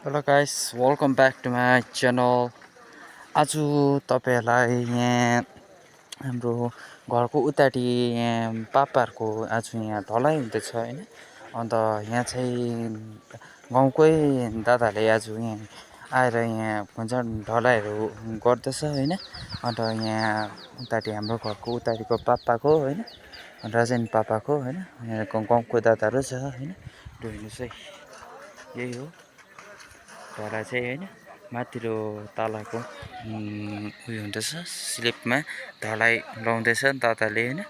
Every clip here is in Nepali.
Hello guys, welcome back to my channel. आज तपाईँहरूलाई यहाँ हाम्रो घरको उतापट्टि यहाँ पापाहरूको आज यहाँ ढलाइ हुँदैछ होइन। अन्त यहाँ चाहिँ गाउँकै दादाले आज यहाँ आएर यहाँ भन्छ ढलाइहरू गर्दैछ होइन। अन्त यहाँ उतापट्टि हाम्रो घरको उतापट्टिको पापाको होइन, राजेन पापाको होइन, यहाँको गाउँको दादाहरू छ होइन। हेर्नुहोस् है, यही हो ढलाई चाहिँ होइन। माथिल्लो तलाको उयो हुँदैछ, स्लिपमा ढलाई लाउँदैछ दादाले होइन।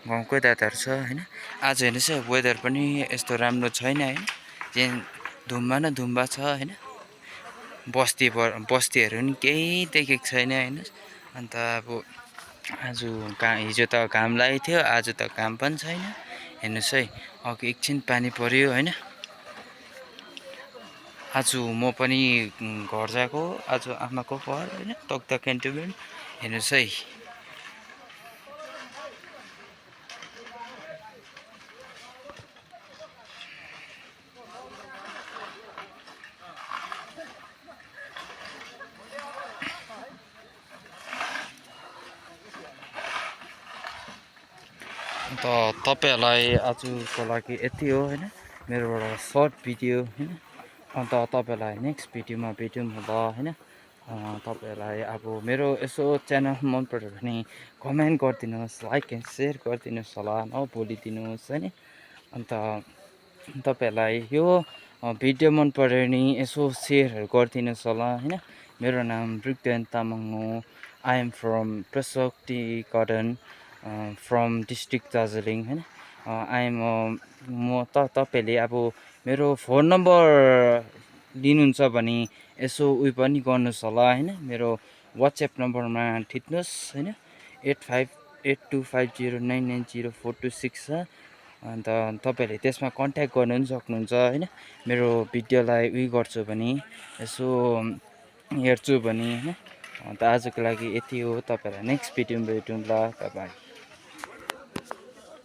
गाउँकै दादाहरू छ होइन। आज हेर्नुहोस् है, वेदर पनि यस्तो राम्रो छैन होइन। चाहिँ धुम्म न धुम्म छ होइन। बस्तीहरू पनि केही देखेको छैन होइन। अन्त अब आज हिजो त घाम लागेको थियो, आज त घाम पनि छैन। हेर्नुहोस् है, अघि एकछिन पानी पऱ्यो होइन। आज म पनि घर गएको, आज आमाको घर होइन, तकदा क्यान्टोनमेन्ट। हेर्नुहोस् है, अन्त तपाईँहरूलाई आजको लागि यति हो होइन, मेरोबाट सर्ट भिडियो होइन। अन्त तपाईँहरूलाई नेक्स्ट भिडियोमा भेटौँ होला होइन। तपाईँहरूलाई अब मेरो यसो च्यानल मन पऱ्यो भने कमेन्ट गरिदिनुहोस्, लाइक एन्ड सेयर गरिदिनुहोस् होला, नभुलिदिनुहोस् होइन। अन्त तपाईँहरूलाई यो भिडियो मन पऱ्यो भने यसो सेयरहरू गरिदिनुहोस् होला होइन। मेरो नाम रुक्देन तामाङ हो। I am from Pesok tea garden from district Darjeeling होइन। तपाईँहरूले अब मेरो फोन नम्बर लिनुहुन्छ भने यसो उयो पनि गर्नुहोस् होला होइन। मेरो वाट्सएप नम्बरमा थिच्नुहोस् होइन, 858250990426 छ। अन्त तपाईँहरूले त्यसमा कन्ट्याक्ट गर्नु पनि सक्नुहुन्छ होइन। मेरो भिडियोलाई उयो गर्छु भने यसो हेर्छु भने होइन। अन्त आजको लागि यति हो, तपाईँहरूलाई नेक्स्ट भिडियोमा भेटौँला, बाई बाई।